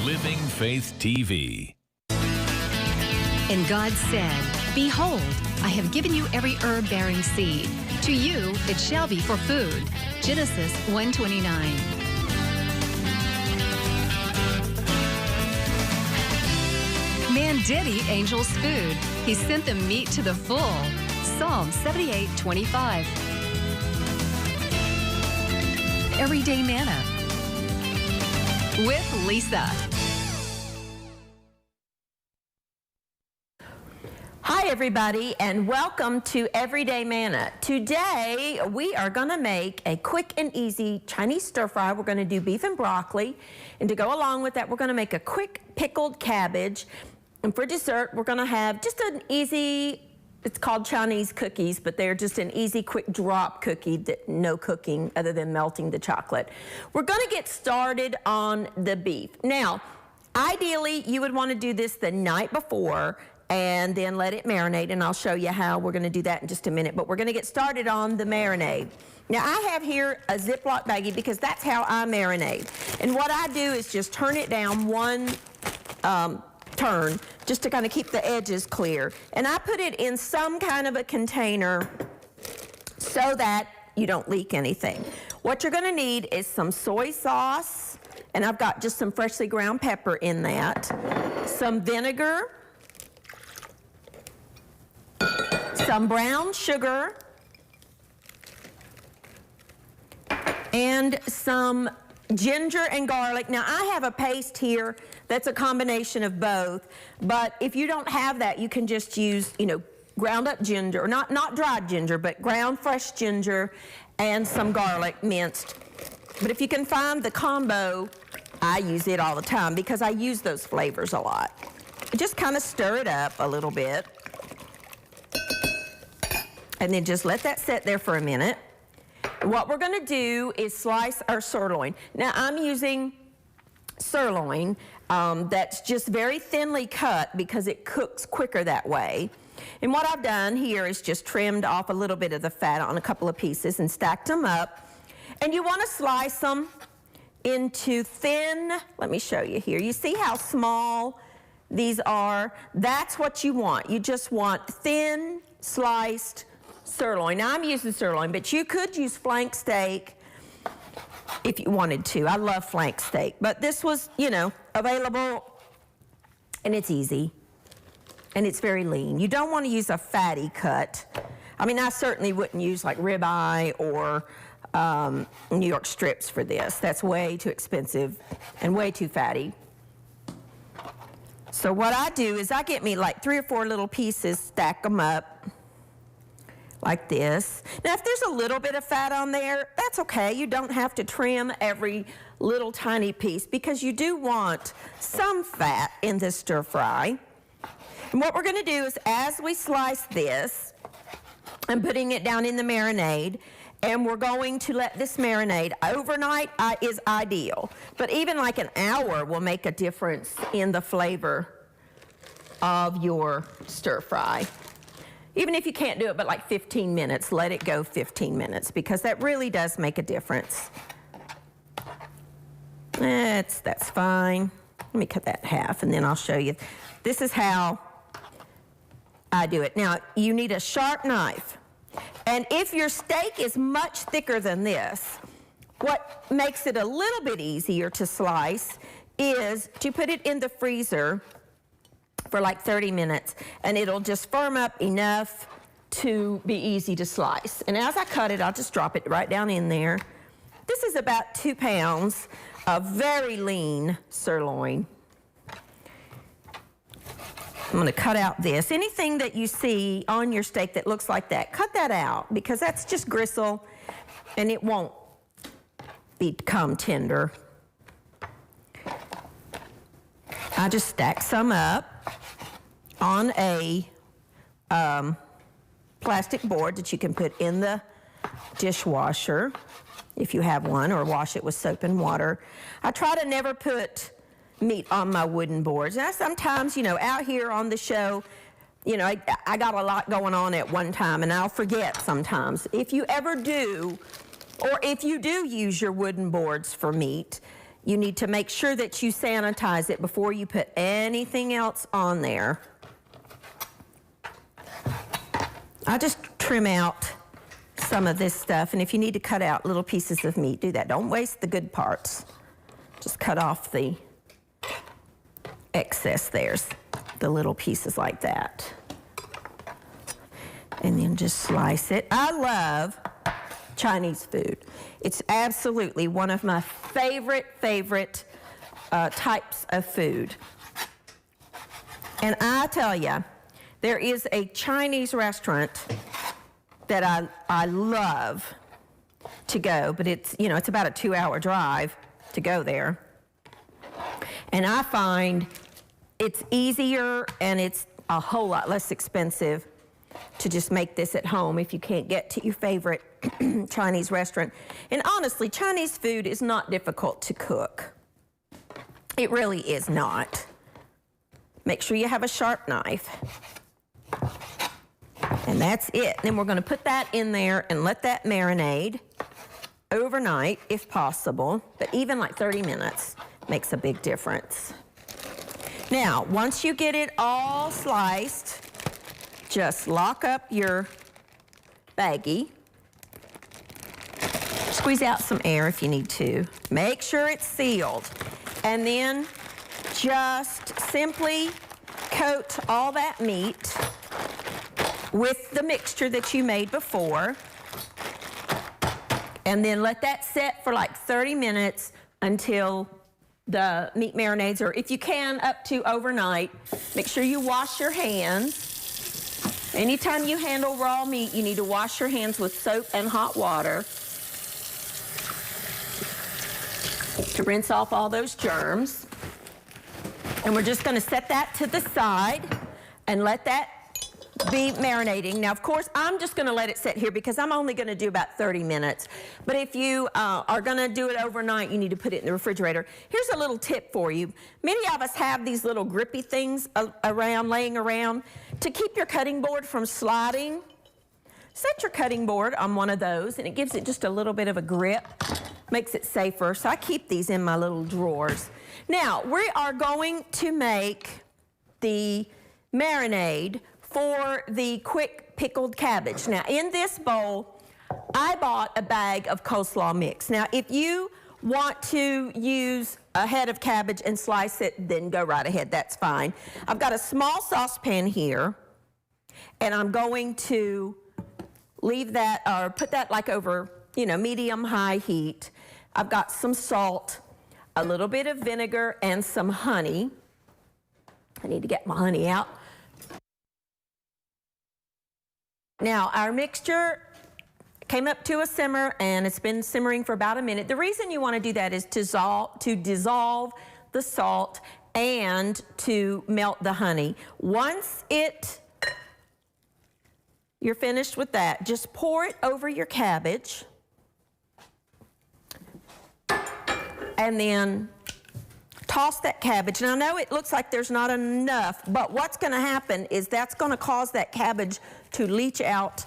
Living Faith TV. And God said, "Behold, I have given you every herb-bearing seed. To you it shall be for food." Genesis 1:29. Man did eat angels' food. He sent them meat to the full. Psalm 78:25. Everyday Manna with Lisa. Hi everybody, and welcome to Everyday Manna. Today we are going to make a quick and easy Chinese stir fry. We're going to do beef and broccoli, and to go along with that we're going to make a quick pickled cabbage. And for dessert we're going to have just an easy, it's called Chinese cookies, but they're just an easy quick drop cookie, that no cooking other than melting the chocolate. We're going to get started on the beef. Now ideally you would want to do this the night before and then let it marinate, and I'll show you how we're going to do that in just a minute. But we're going to get started on the marinade. Now I have here a Ziploc baggie because that's how I marinate. And what I do is just turn it down one turn just to kind of keep the edges clear. And I put it in some kind of a container so that you don't leak anything. What you're going to need is some soy sauce, and I've got just some freshly ground pepper in that, some vinegar, some brown sugar, and some ginger and garlic. Now I have a paste here that's a combination of both, but if you don't have that, you can just use, ground up ginger, or not dried ginger, but ground fresh ginger and some garlic minced. But if you can find the combo, I use it all the time because I use those flavors a lot. Just kind of stir it up a little bit, and then just let that sit there for a minute. What we're going to do is slice our sirloin. Now I'm using sirloin that's just very thinly cut because it cooks quicker that way. And what I've done here is just trimmed off a little bit of the fat on a couple of pieces and stacked them up. And you want to slice them into thin, let me show you here. You see how small these are? That's what you want. You just want thin sliced sirloin. Now I'm using sirloin, but you could use flank steak if you wanted to. I love flank steak, but this was, available, and it's easy, and it's very lean. You don't want to use a fatty cut. I mean, I certainly wouldn't use like ribeye or New York strips for this. That's way too expensive and way too fatty. So what I do is I get me like 3 or 4 little pieces, stack them up like this. Now if there's a little bit of fat on there, that's okay. You don't have to trim every little tiny piece because you do want some fat in this stir fry. And what we're going to do is, as we slice this, I'm putting it down in the marinade, and we're going to let this marinade overnight is ideal, but even like an hour will make a difference in the flavor of your stir fry. Even if you can't do it but like 15 minutes, let it go 15 minutes because that really does make a difference. That's fine. Let me cut that in half and then I'll show you. This is how I do it. Now you need a sharp knife, and if your steak is much thicker than this, what makes it a little bit easier to slice is to put it in the freezer for like 30 minutes, and it'll just firm up enough to be easy to slice. And as I cut it, I'll just drop it right down in there. This is about 2 pounds of very lean sirloin. I'm going to cut out this. Anything that you see on your steak that looks like that, cut that out because that's just gristle and it won't become tender. I just stack some up on a plastic board that you can put in the dishwasher if you have one, or wash it with soap and water. I try to never put meat on my wooden boards. Now sometimes, out here on the show, I got a lot going on at one time and I'll forget sometimes. If you ever do, or if you do use your wooden boards for meat, You need to make sure that you sanitize it before you put anything else on there. I'll just trim out some of this stuff, and if you need to cut out little pieces of meat, do that. Don't waste the good parts. Just cut off the excess. There's the little pieces like that. And then just slice it. I love Chinese food. It's absolutely one of my favorite types of food. And I tell you, there is a Chinese restaurant that I love to go, but it's, you know, it's about a 2-hour drive to go there. And I find it's easier and it's a whole lot less expensive to just make this at home if you can't get to your favorite Chinese restaurant. And honestly, Chinese food is not difficult to cook. It really is not. Make sure you have a sharp knife. And that's it. Then we're going to put that in there and let that marinate overnight if possible, but even like 30 minutes makes a big difference. Now, once you get it all sliced, just lock up your baggie. Squeeze out some air if you need to. Make sure it's sealed. And then just simply coat all that meat with the mixture that you made before. And then let that set for like 30 minutes until the meat marinades, or if you can, up to overnight. Make sure you wash your hands. Anytime you handle raw meat, you need to wash your hands with soap and hot water to rinse off all those germs. And we're just going to set that to the side and let that be marinating. Now, of course, I'm just going to let it sit here because I'm only going to do about 30 minutes. But if you are going to do it overnight, you need to put it in the refrigerator. Here's a little tip for you. Many of us have these little grippy things laying around to keep your cutting board from sliding. Set your cutting board on one of those, and it gives it just a little bit of a grip, makes it safer. So I keep these in my little drawers. Now, we are going to make the marinade for the quick pickled cabbage. Now, in this bowl, I bought a bag of coleslaw mix. Now, if you want to use a head of cabbage and slice it, then go right ahead, that's fine. I've got a small saucepan here, and I'm going to leave that, or put that like over, you know, medium-high heat. I've got some salt, a little bit of vinegar, and some honey. I need to get my honey out. Now, our mixture came up to a simmer, and it's been simmering for about a minute. The reason you want to do that is to dissolve the salt and to melt the honey. Once you're finished with that, just pour it over your cabbage, and then toss that cabbage. And I know it looks like there's not enough, but what's going to happen is that's going to cause that cabbage to leach out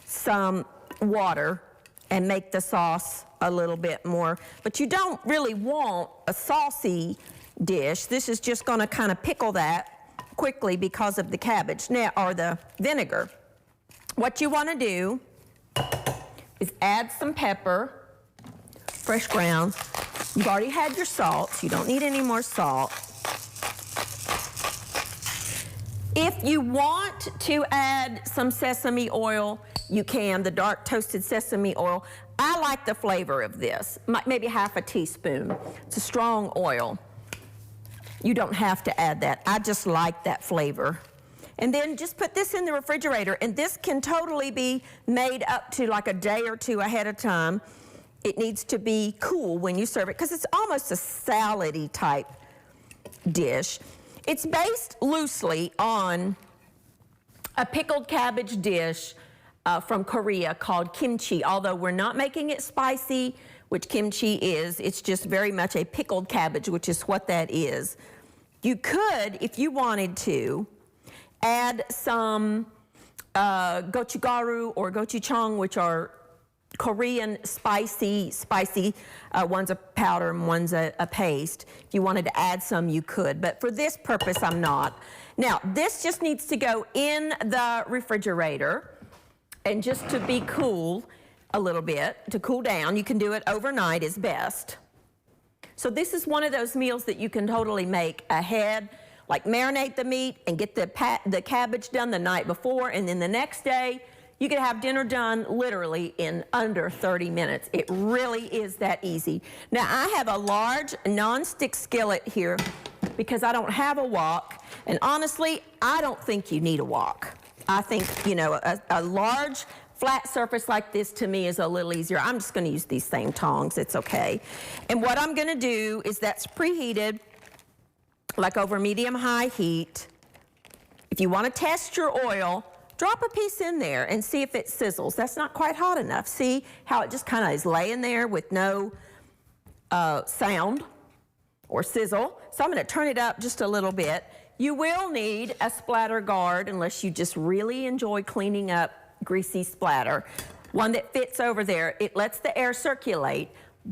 some water and make the sauce a little bit more. But you don't really want a saucy dish. This is just going to kind of pickle that quickly because of the cabbage, now, or the vinegar. What you want to do is add some pepper, fresh ground. You've already had your salt, so you don't need any more salt. If you want to add some sesame oil, you can, the dark toasted sesame oil. I like the flavor of this, maybe half a teaspoon. It's a strong oil. You don't have to add that. I just like that flavor. And then just put this in the refrigerator, and this can totally be made up to like a day or two ahead of time. It needs to be cool when you serve it because it's almost a salad-y type dish. It's based loosely on a pickled cabbage dish from Korea called kimchi, although we're not making it spicy, which kimchi is. It's just very much a pickled cabbage, which is what that is. You could, if you wanted to, add some gochugaru or gochujang, which are Korean spicy. One's a powder and one's a paste. If you wanted to add some, you could, but for this purpose, I'm not. Now, this just needs to go in the refrigerator and just to be cool a little bit, to cool down. You can do it overnight is best. So this is one of those meals that you can totally make ahead, like marinate the meat and get the cabbage done the night before, and then the next day, you can have dinner done literally in under 30 minutes. It really is that easy. Now, I have a large non-stick skillet here because I don't have a wok, and honestly, I don't think you need a wok. I think, you know, a large flat surface like this to me is a little easier. I'm just gonna use these same tongs, it's okay. And what I'm gonna do is that's preheated, like over medium-high heat. If you wanna test your oil, drop a piece in there and see if it sizzles. That's not quite hot enough. See how it just kind of is laying there with no sound or sizzle. So I'm gonna turn it up just a little bit. You will need a splatter guard unless you just really enjoy cleaning up greasy splatter. One that fits over there. It lets the air circulate,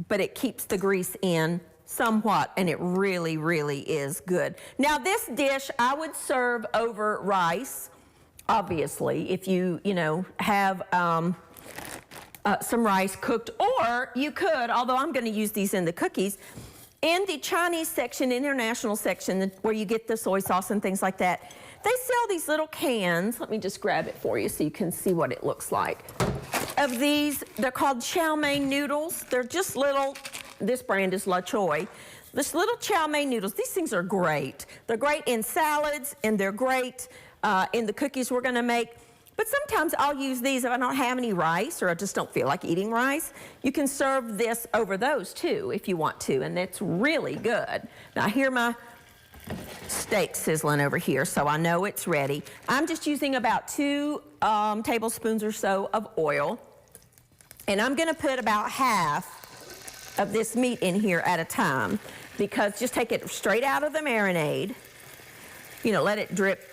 but it keeps the grease in somewhat, and it really, really is good. Now this dish I would serve over rice, obviously, if you have some rice cooked, or you could, although I'm gonna use these in the cookies, in the Chinese section, international section, where you get the soy sauce and things like that, they sell these little cans. Let me just grab it for you so you can see what it looks like. Of these, they're called chow mein noodles. They're just little, this brand is La Choy. This little chow mein noodles, these things are great. They're great in salads, and they're great in the cookies we're gonna make. But sometimes I'll use these if I don't have any rice or I just don't feel like eating rice. You can serve this over those too if you want to, and it's really good. Now here my steak sizzling over here, so I know it's ready. I'm just using about 2 tablespoons or so of oil, and I'm gonna put about half of this meat in here at a time, because just take it straight out of the marinade, let it drip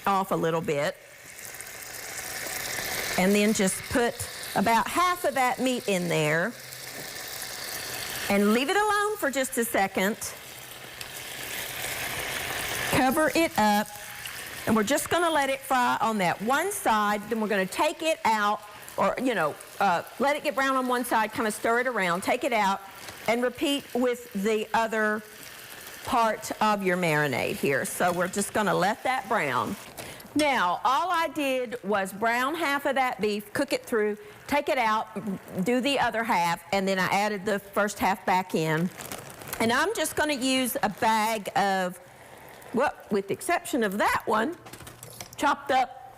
off a little bit, and then just put about half of that meat in there and leave it alone for just a second. Cover it up, and we're just gonna let it fry on that one side. Then we're gonna take it out, or let it get brown on one side, kind of stir it around, take it out, and repeat with the other part of your marinade here. So we're just gonna let that brown. Now, all I did was brown half of that beef, cook it through, take it out, do the other half, and then I added the first half back in. And I'm just gonna use a bag of, well, with the exception of that one, chopped up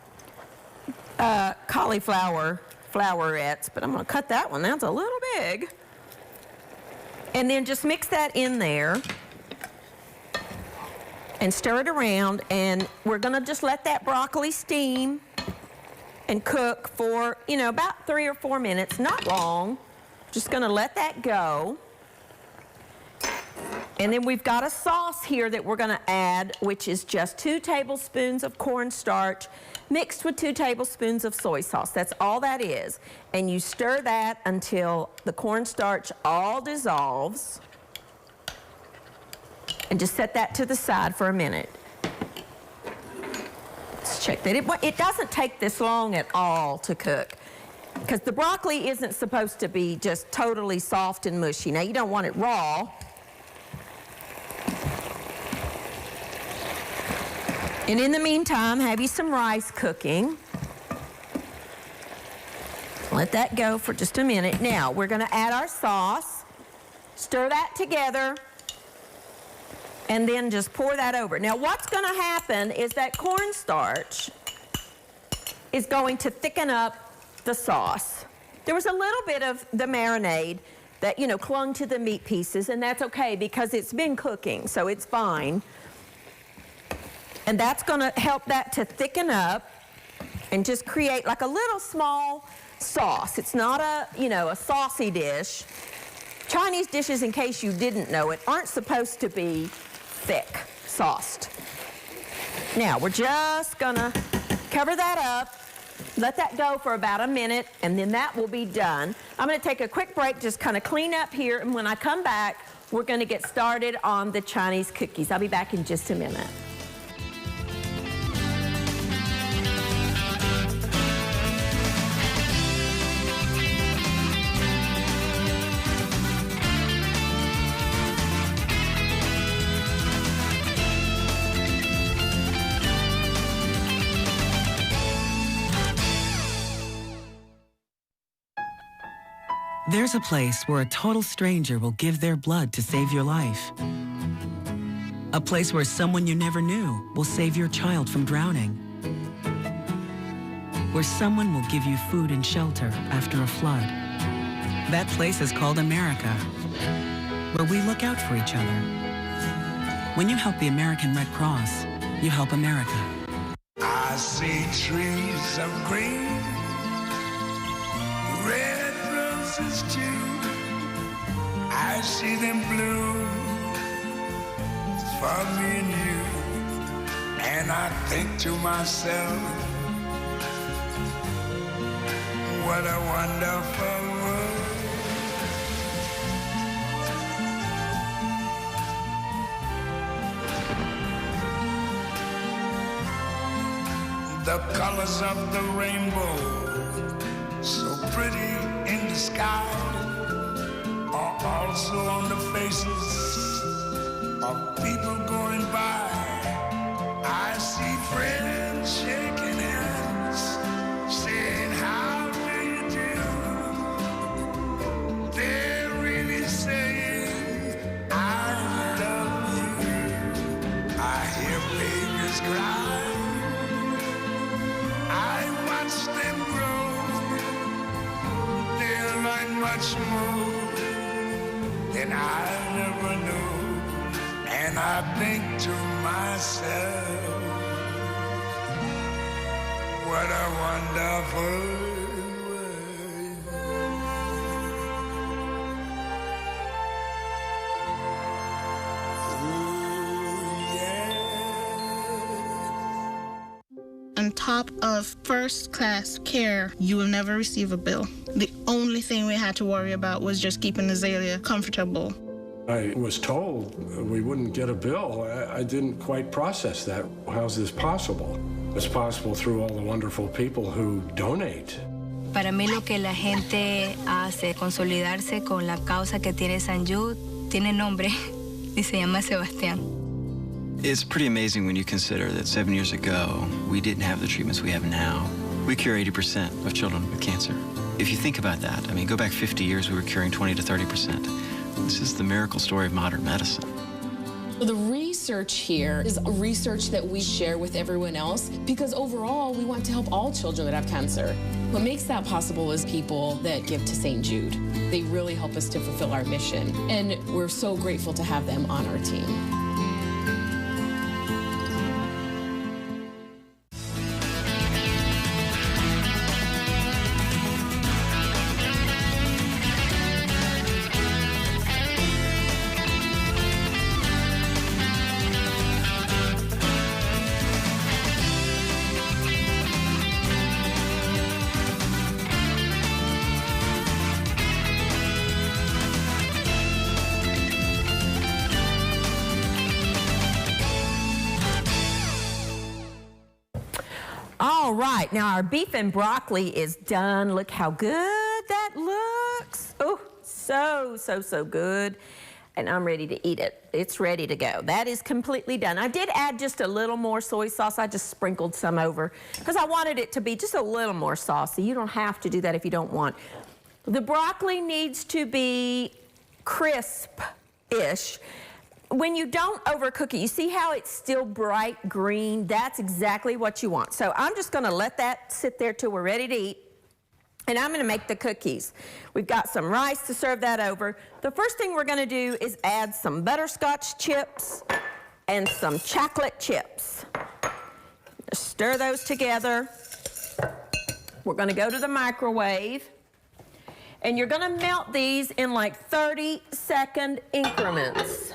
cauliflower flowerets, but I'm gonna cut that one, that's a little big. And then just mix that in there and stir it around, and we're gonna just let that broccoli steam and cook for, about 3 or 4 minutes, not long. Just gonna let that go. And then we've got a sauce here that we're gonna add, which is just 2 tablespoons of cornstarch mixed with 2 tablespoons of soy sauce. That's all that is. And you stir that until the cornstarch all dissolves. And just set that to the side for a minute. Let's check that. It doesn't take this long at all to cook, because the broccoli isn't supposed to be just totally soft and mushy. Now, you don't want it raw. And in the meantime, have you some rice cooking. Let that go for just a minute. Now, we're gonna add our sauce, stir that together, and then just pour that over. Now, what's gonna happen is that cornstarch is going to thicken up the sauce. There was a little bit of the marinade that, clung to the meat pieces, and that's okay because it's been cooking, so it's fine. And that's gonna help that to thicken up and just create like a little small sauce. It's not a saucy dish. Chinese dishes, in case you didn't know it, aren't supposed to be thick sauced. Now, we're just gonna cover that up, Let that go for about a minute, and then that will be done. I'm going to take a quick break, just kind of clean up here, and when I come back, we're going to get started on the Chinese cookies. I'll be back in just a minute. There's a place where a total stranger will give their blood to save your life. A place where someone you never knew will save your child from drowning. Where someone will give you food and shelter after a flood. That place is called America, where we look out for each other. When you help the American Red Cross, you help America. I see trees of green, red roses too. I see them bloom for me and you. And I think to myself, what a wonderful world. The colors of the rainbow, so pretty in the sky, are also on the faces of people going by. I see friends shaking hands, saying, how do you do? They're really saying, I love you. I hear babies cry, I watch them grow. They'll learn much more than I never knew. And I think to myself, what a wonderful world. Ooh, yeah. On top of first-class care, you will never receive a bill. The only thing we had to worry about was just keeping Azalea comfortable. I was told we wouldn't get a bill. I didn't quite process that. How's this possible? It's possible through all the wonderful people who donate. Para mí lo que la gente hace, consolidarse con la causa que tiene St. Jude, tiene nombre y se llama Sebastián. It's pretty amazing when you consider that 7 years ago, we didn't have the treatments we have now. We cure 80% of children with cancer. If you think about that, I mean, go back 50 years, we were curing 20 to 30%. This is the miracle story of modern medicine. The research here is research that we share with everyone else because overall we want to help all children that have cancer. What makes that possible is people that give to St. Jude. They really help us to fulfill our mission, and we're so grateful to have them on our team. All right, now our beef and broccoli is done. Look how good that looks. Oh, so good. And I'm ready to eat it. It's ready to go. That is completely done. I did add just a little more soy sauce. I just sprinkled some over because I wanted it to be just a little more saucy. You don't have to do that if you don't want. The broccoli needs to be crisp-ish. When you don't overcook it, you see how it's still bright green? That's exactly what you want. So I'm just gonna let that sit there till we're ready to eat. And I'm gonna make the cookies. We've got some rice to serve that over. The first thing we're gonna do is add some butterscotch chips and some chocolate chips. Stir those together. We're gonna go to the microwave. And you're gonna melt these in like 30-second increments.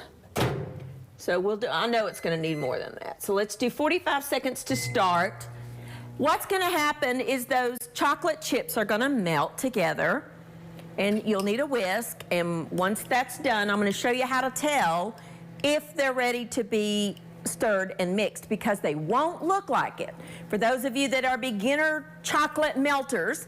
So we'll do, I know it's gonna need more than that. So let's do 45 seconds to start. What's going to happen is those chocolate chips are going to melt together, and you'll need a whisk. And once that's done, I'm going to show you how to tell if they're ready to be stirred and mixed, because they won't look like it. For those of you that are beginner chocolate melters,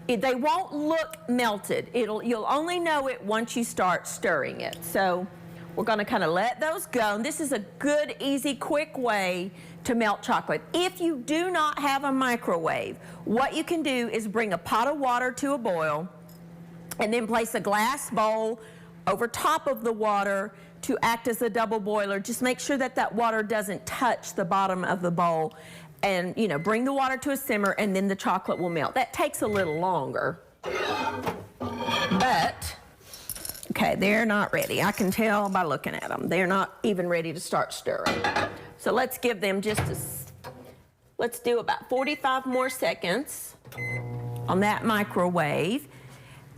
they won't look melted. You'll only know it once you start stirring it. So we're going to kind of let those go. And this is a good, easy, quick way to melt chocolate. If you do not have a microwave, what you can do is bring a pot of water to a boil and then place a glass bowl over top of the water to act as a double boiler. Just make sure that that water doesn't touch the bottom of the bowl, and bring the water to a simmer, and then the chocolate will melt. That takes a little longer, but okay, they're not ready. I can tell by looking at them. They're not even ready to start stirring. So let's give them let's do about 45 more seconds on that microwave,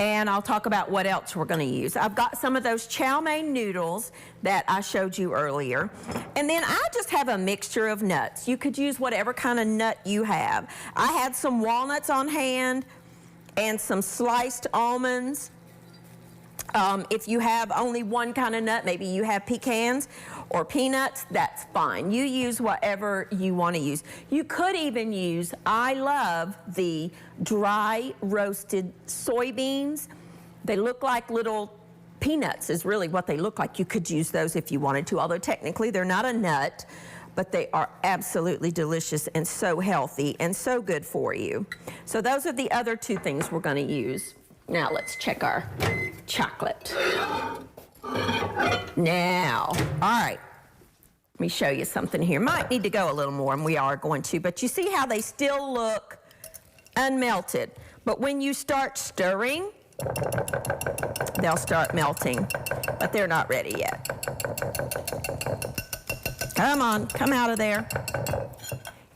and I'll talk about what else we're going to use. I've got some of those chow mein noodles that I showed you earlier, and then I just have a mixture of nuts. You could use whatever kind of nut you have. I had some walnuts on hand and some sliced almonds. If you have only one kind of nut, maybe you have pecans or peanuts, that's fine. You use whatever you want to use. You could even use, I love the dry roasted soybeans. They look like little peanuts is really what they look like. You could use those if you wanted to, although technically they're not a nut, but they are absolutely delicious and so healthy and so good for you. So those are the other two things we're going to use. Now let's check our chocolate. Now, all right, let me show you something here. Might need to go a little more, and we are going to, but you see how they still look unmelted. But when you start stirring, they'll start melting, but they're not ready yet. Come on, come out of there.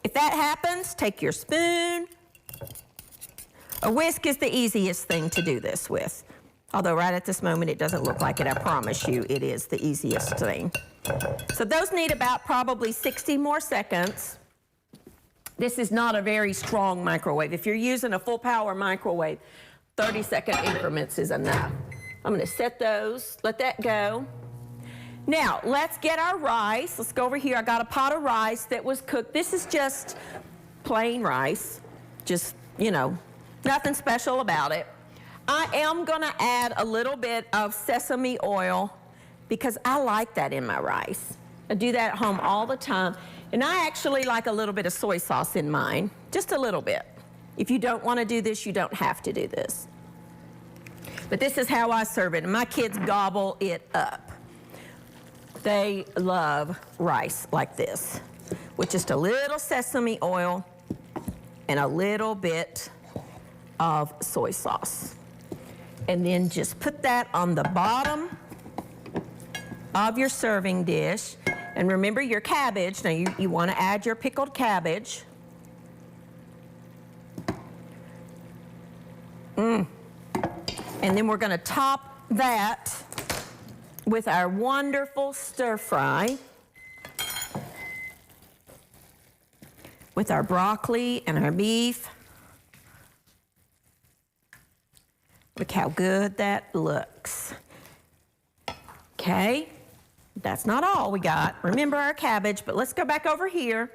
If that happens, take your spoon. A whisk is the easiest thing to do this with. Although right at this moment it doesn't look like it, I promise you it is the easiest thing. So those need about probably 60 more seconds. This is not a very strong microwave. If you're using a full power microwave, 30-second increments is enough. I'm going to set those, let that go. Now let's get our rice. Let's go over here. I got a pot of rice that was cooked. This is just plain rice, just, nothing special about it. I am going to add a little bit of sesame oil because I like that in my rice. I do that at home all the time. And I actually like a little bit of soy sauce in mine, just a little bit. If you don't want to do this, you don't have to do this. But this is how I serve it, and my kids gobble it up. They love rice like this, with just a little sesame oil and a little bit of soy sauce. And then just put that on the bottom of your serving dish. And remember your cabbage. Now you want to add your pickled cabbage. And then we're going to top that with our wonderful stir fry with our broccoli and our beef. Look how good that looks. Okay, that's not all we got. Remember our cabbage, but let's go back over here.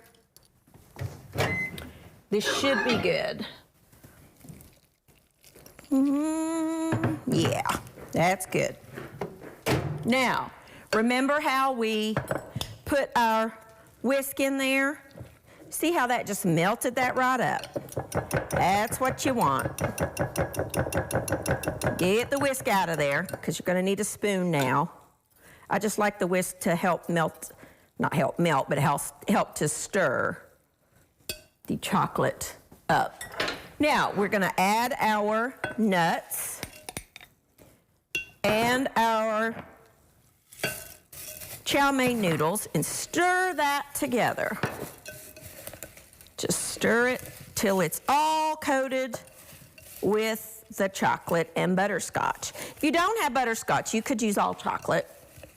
This should be good. Yeah, that's good. Now, remember how we put our whisk in there? See how that just melted that right up? That's what you want. Get the whisk out of there, because you're going to need a spoon now. I just like the whisk to help melt, not help melt, but help to stir the chocolate up. Now, we're going to add our nuts and our chow mein noodles and stir that together. Just stir it till it's all coated with the chocolate and butterscotch. If you don't have butterscotch, you could use all chocolate.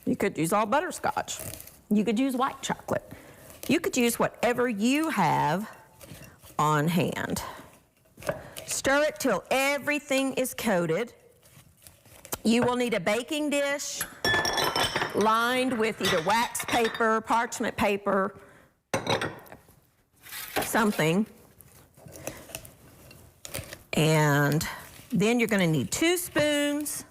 You could use all butterscotch. You could use white chocolate. You could use whatever you have on hand. Stir it till everything is coated. You will need a baking dish lined with either wax paper, parchment paper, something. And then you're going to need 2 spoons.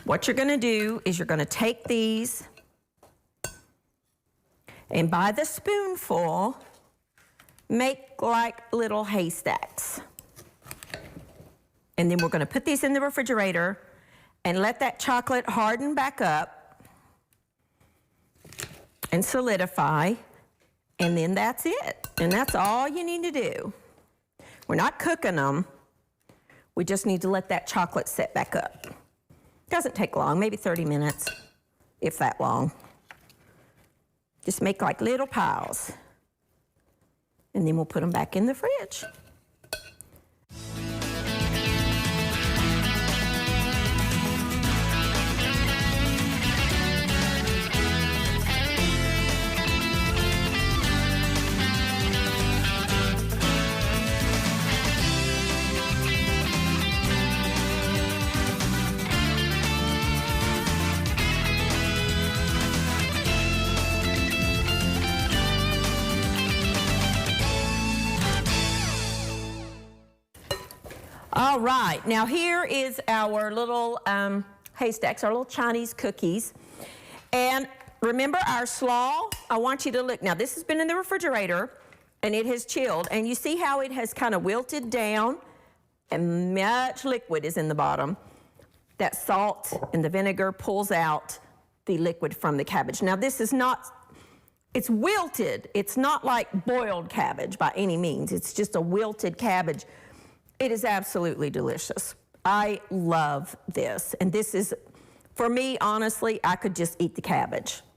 What you're going to do is you're going to take these and by the spoonful, make like little haystacks. And then we're going to put these in the refrigerator and let that chocolate harden back up and solidify. And then that's it. And that's all you need to do. We're not cooking them. We just need to let that chocolate set back up. Doesn't take long, maybe 30 minutes, if that long. Just make like little piles. And then we'll put them back in the fridge. All right, now here is our little haystacks, our little Chinese cookies. And remember our slaw? I want you to look. Now this has been in the refrigerator and it has chilled. And you see how it has kind of wilted down and much liquid is in the bottom. That salt and the vinegar pulls out the liquid from the cabbage. Now this is not, it's wilted. It's not like boiled cabbage by any means. It's just a wilted cabbage. It is absolutely delicious. I love this. And this is, for me, honestly, I could just eat the cabbage.